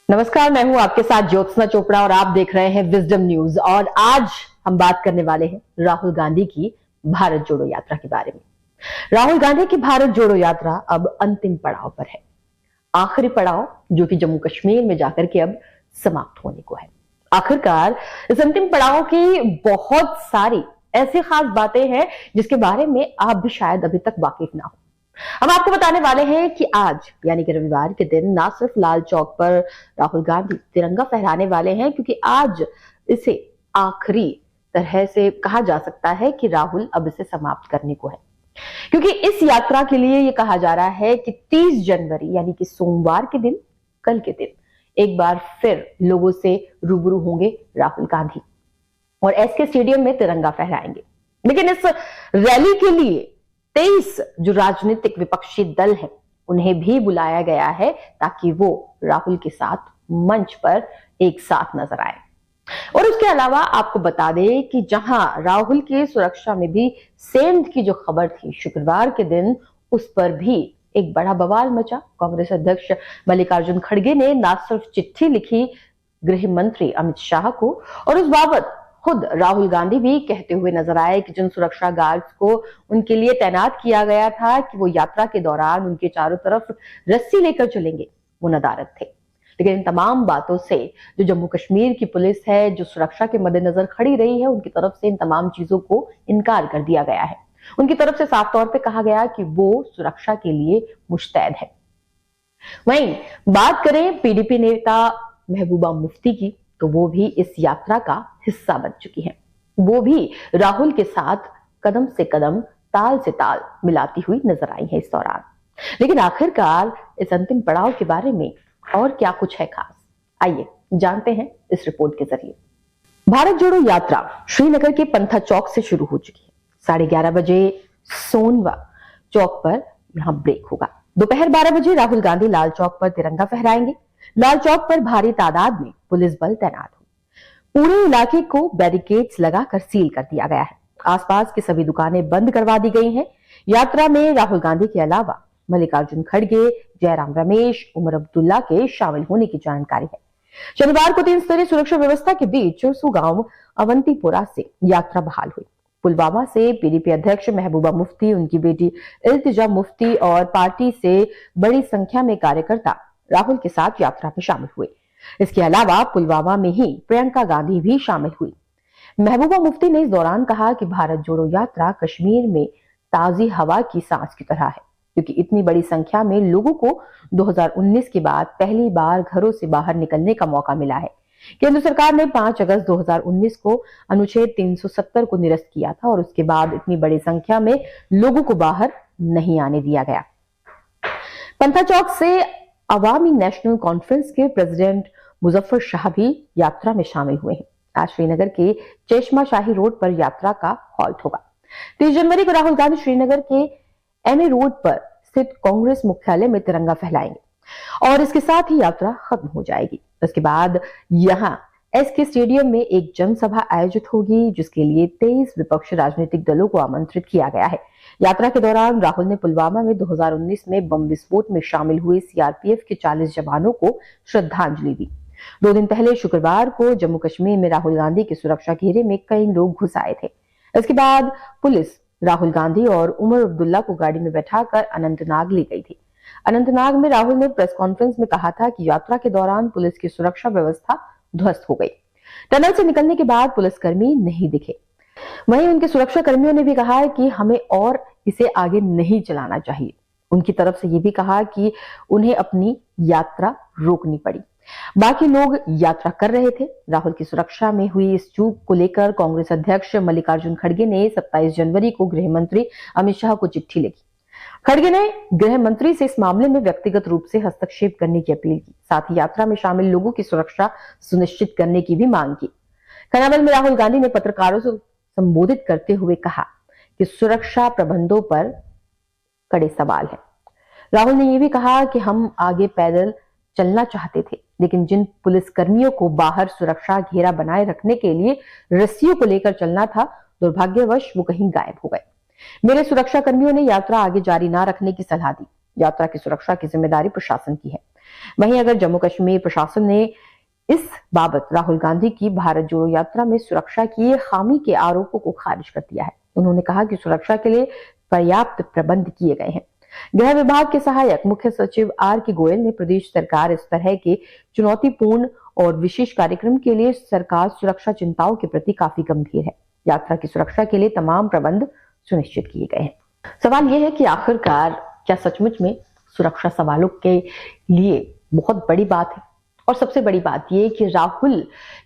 नमस्कार, मैं हूं आपके साथ ज्योत्सना चोपड़ा और आप देख रहे हैं विजडम न्यूज। और आज हम बात करने वाले हैं राहुल गांधी की भारत जोड़ो यात्रा के बारे में। राहुल गांधी की भारत जोड़ो यात्रा अब अंतिम पड़ाव पर है, आखिरी पड़ाव जो कि जम्मू कश्मीर में जाकर के अब समाप्त होने को है। आखिरकार इस अंतिम पड़ाव की बहुत सारी ऐसी खास बातें हैं जिसके बारे में आप भी शायद अभी तक वाकिफ ना हो। हम आपको बताने वाले हैं कि आज यानी कि रविवार के दिन ना सिर्फ लाल चौक पर राहुल गांधी तिरंगा फहराने वाले हैं, क्योंकि आज इसे आखिरी तरह से कहा जा सकता है कि राहुल अब इसे समाप्त करने को है, क्योंकि इस यात्रा के लिए यह कहा जा रहा है कि 30 जनवरी यानी कि सोमवार के दिन, कल के दिन एक बार फिर लोगों से रूबरू होंगे राहुल गांधी और एसके स्टेडियम में तिरंगा फहराएंगे। लेकिन इस रैली के लिए 23 जो राजनीतिक विपक्षी दल हैं उन्हें भी बुलाया गया है ताकि वो राहुल के साथ मंच पर एक साथ नजर आए। और उसके अलावा आपको बता दें कि जहां राहुल की सुरक्षा में भी सेंध की जो खबर थी शुक्रवार के दिन, उस पर भी एक बड़ा बवाल मचा। कांग्रेस अध्यक्ष मल्लिकार्जुन खड़गे ने न सिर्फ चिट्ठी लिखी गृह मंत्री अमित शाह को, और उस बाबत खुद राहुल गांधी भी कहते हुए नजर आए कि जिन सुरक्षा गार्ड्स को उनके लिए तैनात किया गया था कि वो यात्रा के दौरान उनके चारों तरफ रस्सी लेकर चलेंगे, वो नदारद थे। लेकिन इन तमाम बातों से जो जम्मू कश्मीर की पुलिस है, जो सुरक्षा के मद्देनजर खड़ी रही है, उनकी तरफ से इन तमाम चीजों को इनकार कर दिया गया है। उनकी तरफ से साफ तौर पर कहा गया कि वो सुरक्षा के लिए मुस्तैद है। वहीं बात करें पीडीपी नेता महबूबा मुफ्ती की, तो वो भी इस यात्रा का हिस्सा बन चुकी हैं। वो भी राहुल के साथ कदम से कदम, ताल से ताल मिलाती हुई नजर आई है इस दौरान। लेकिन आखिरकार इस अंतिम पड़ाव के बारे में और क्या कुछ है खास, आइए जानते हैं इस रिपोर्ट के जरिए। भारत जोड़ो यात्रा श्रीनगर के पंथा चौक से शुरू हो चुकी है। 11:30 बजे सोनवा चौक पर यहां ब्रेक होगा। दोपहर 12 बजे राहुल गांधी लाल चौक पर तिरंगा फहराएंगे। लाल चौक पर भारी तादाद में पुलिस बल तैनात हो। पूरे इलाके को बैरिकेड्स लगाकर सील कर दिया गया है। आसपास की सभी दुकानें बंद करवा दी गई हैं। यात्रा में राहुल गांधी के अलावा मल्लिकार्जुन खड़गे, जयराम रमेश, उमर अब्दुल्ला के शामिल होने की जानकारी है। शनिवार को 3 स्तरीय सुरक्षा व्यवस्था के बीच चुरसू गांव अवंतीपुरा से यात्रा बहाल हुई। पुलवामा से पीडीपी अध्यक्ष महबूबा मुफ्ती, उनकी बेटी इल्तिजा मुफ्ती और पार्टी से बड़ी संख्या में कार्यकर्ता राहुल के साथ यात्रा में शामिल हुए। इसके अलावा पुलवामा में ही प्रियंका गांधी भी शामिल हुई। महबूबा मुफ्ती ने इस दौरान कहा कि भारत जोड़ो यात्रा कश्मीर में ताजी हवा की सांस की तरह है, क्योंकि इतनी बड़ी संख्या में लोगों को 2019 के बाद पहली बार घरों से बाहर निकलने का मौका मिला है। केंद्र सरकार ने 5 अगस्त 2019 को अनुच्छेद 370 को निरस्त किया था और उसके बाद इतनी बड़ी संख्या में लोगों को बाहर नहीं आने दिया गया। पंथा चौक से अवामी नेशनल कॉन्फ्रेंस के प्रेसिडेंट मुजफ्फर शाह भी यात्रा में शामिल हुए हैं। आज श्रीनगर के चेशमा शाही रोड पर यात्रा का हॉल्ट होगा। 30 जनवरी को राहुल गांधी श्रीनगर के एमए रोड पर स्थित कांग्रेस मुख्यालय में तिरंगा फहराएंगे और इसके साथ ही यात्रा खत्म हो जाएगी। इसके बाद यहां एसके स्टेडियम में एक जनसभा आयोजित होगी, जिसके लिए 23 विपक्षी राजनीतिक दलों को आमंत्रित किया गया है। यात्रा के दौरान राहुल ने पुलवामा में 2019 में बम विस्फोट में शामिल हुए सीआरपीएफ के 40 जवानों को श्रद्धांजलि दी। 2 दिन पहले शुक्रवार को जम्मू कश्मीर में राहुल गांधी के सुरक्षा घेरे में कई लोग घुस आए थे। इसके बाद पुलिस राहुल गांधी और उमर अब्दुल्ला को गाड़ी में बैठाकर अनंतनाग ले गई थी। अनंतनाग में राहुल ने प्रेस कॉन्फ्रेंस में कहा था कि यात्रा के दौरान पुलिस की सुरक्षा व्यवस्था ध्वस्त हो गई। टनल से निकलने के बाद पुलिसकर्मी नहीं दिखे। वहीं उनके सुरक्षा कर्मियों ने भी कहा है कि हमें और इसे आगे नहीं चलाना चाहिए। उनकी तरफ से ये भी कहा कि उन्हें अपनी यात्रा रोकनी पड़ी। बाकी लोग यात्रा कर रहे थे। राहुल की सुरक्षा में हुई इस चूक को लेकर कांग्रेस अध्यक्ष मल्लिकार्जुन खड़गे ने 27 जनवरी को गृह मंत्री अमित शाह को चिट्ठी लिखी। खड़गे ने गृह मंत्री से इस मामले में व्यक्तिगत रूप से हस्तक्षेप करने की अपील की। साथ ही यात्रा में शामिल लोगों की सुरक्षा सुनिश्चित करने की भी मांग की। खनाबल में राहुल गांधी ने पत्रकारों से संबोधित करते हुए कहा कि सुरक्षा प्रबंधों पर कड़े सवाल है। राहुल ने यह भी कहा कि हम आगे पैदल चलना चाहते थे, लेकिन जिन पुलिसकर्मियों को बाहर सुरक्षा घेरा बनाए रखने के लिए रस्सियों को लेकर चलना था, दुर्भाग्यवश वो कहीं गायब हो गए। मेरे सुरक्षा कर्मियों ने यात्रा आगे जारी ना रखने की सलाह दी। यात्रा की सुरक्षा की जिम्मेदारी प्रशासन की है। वहीं अगर जम्मू कश्मीर प्रशासन ने इस बाबत राहुल गांधी की भारत जोड़ो यात्रा में सुरक्षा की खामी के आरोपों को खारिज कर दिया है। उन्होंने कहा कि सुरक्षा के लिए पर्याप्त प्रबंध किए गए हैं। गृह विभाग के सहायक मुख्य सचिव आर के गोयल ने प्रदेश सरकार इस तरह के चुनौतीपूर्ण और विशेष कार्यक्रम के लिए सरकार सुरक्षा चिंताओं के प्रति काफी गंभीर है। यात्रा की सुरक्षा के लिए तमाम प्रबंध सुनिश्चित किए गए हैं। सवाल यह है कि आखिरकार क्या सचमुच में सुरक्षा सवालों के लिए बहुत बड़ी बात है? और सबसे बड़ी बात यह कि राहुल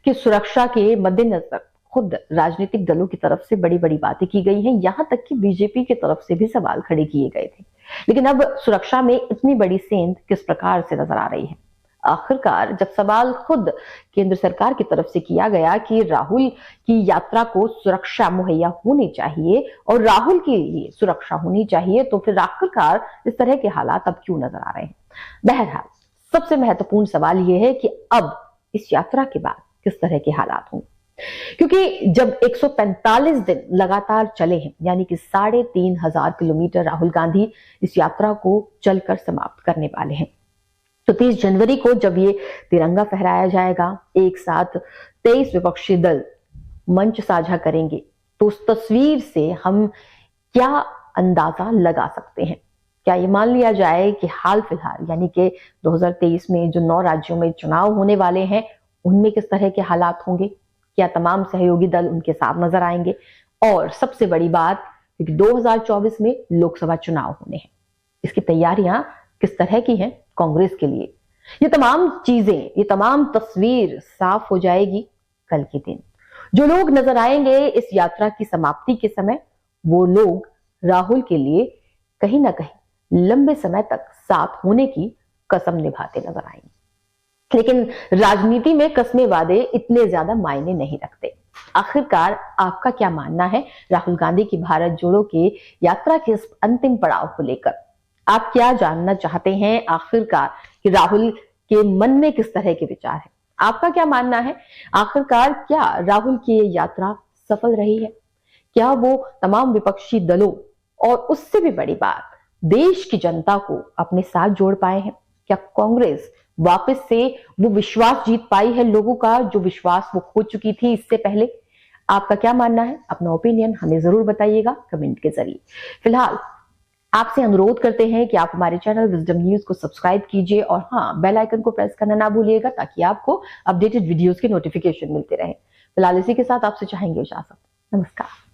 की सुरक्षा के मद्देनजर खुद राजनीतिक दलों की तरफ से बड़ी बड़ी बातें की गई हैं, यहां तक कि बीजेपी की तरफ से भी सवाल खड़े किए गए थे। लेकिन अब सुरक्षा में इतनी बड़ी सेंध किस प्रकार से नजर आ रही है? आखिरकार जब सवाल खुद केंद्र सरकार की तरफ से किया गया कि राहुल की यात्रा को सुरक्षा मुहैया होनी चाहिए और राहुल के लिए सुरक्षा होनी चाहिए, तो फिर आखिरकार इस तरह के हालात अब क्यों नजर आ रहे हैं? बहरहाल सबसे महत्वपूर्ण सवाल यह है कि अब इस यात्रा के बाद किस तरह के हालात होंगे, क्योंकि जब 145 दिन लगातार चले हैं, यानी कि 3,500 किलोमीटर राहुल गांधी इस यात्रा को चलकर समाप्त करने वाले हैं। तो 30 जनवरी को जब ये तिरंगा फहराया जाएगा, एक साथ 23 विपक्षी दल मंच साझा करेंगे, तो उस तस्वीर से हम क्या अंदाजा लगा सकते हैं? क्या ये मान लिया जाए कि हाल फिलहाल यानी कि 2023 में जो 9 राज्यों में चुनाव होने वाले हैं, उनमें किस तरह के हालात होंगे? क्या तमाम सहयोगी दल उनके साथ नजर आएंगे? और सबसे बड़ी बात, क्योंकि 2024 में लोकसभा चुनाव होने हैं, इसकी तैयारियां किस तरह की हैं कांग्रेस के लिए? ये तमाम चीजें, ये तमाम तस्वीर साफ हो जाएगी कल के दिन। जो लोग नजर आएंगे इस यात्रा की समाप्ति के समय, वो लोग राहुल के लिए कहीं ना कहीं लंबे समय तक साथ होने की कसम निभाते नजर आएंगे। लेकिन राजनीति में कसमें वादे इतने ज्यादा मायने नहीं रखते। आखिरकार आपका क्या मानना है राहुल गांधी की भारत जोड़ो के यात्रा के इस अंतिम पड़ाव को लेकर? आप क्या जानना चाहते हैं आखिरकार कि राहुल के मन में किस तरह के विचार हैं? आपका क्या मानना है? आखिरकार क्या राहुल की ये यात्रा सफल रही है? क्या वो तमाम विपक्षी दलों और उससे भी बड़ी बात देश की जनता को अपने साथ जोड़ पाए हैं? क्या कांग्रेस वापस से वो विश्वास जीत पाई है लोगों का, जो विश्वास वो खो चुकी थी इससे पहले? आपका क्या मानना है? अपना ओपिनियन हमें जरूर बताइएगा कमेंट के जरिए। फिलहाल आपसे अनुरोध करते हैं कि आप हमारे चैनल विजडम न्यूज को सब्सक्राइब कीजिए और हाँ, बेल आइकन को प्रेस करना ना भूलिएगा, ताकि आपको अपडेटेड वीडियोस के नोटिफिकेशन मिलते रहे। फिलहाल इसी के साथ आपसे चाहेंगे इजाजत। नमस्कार।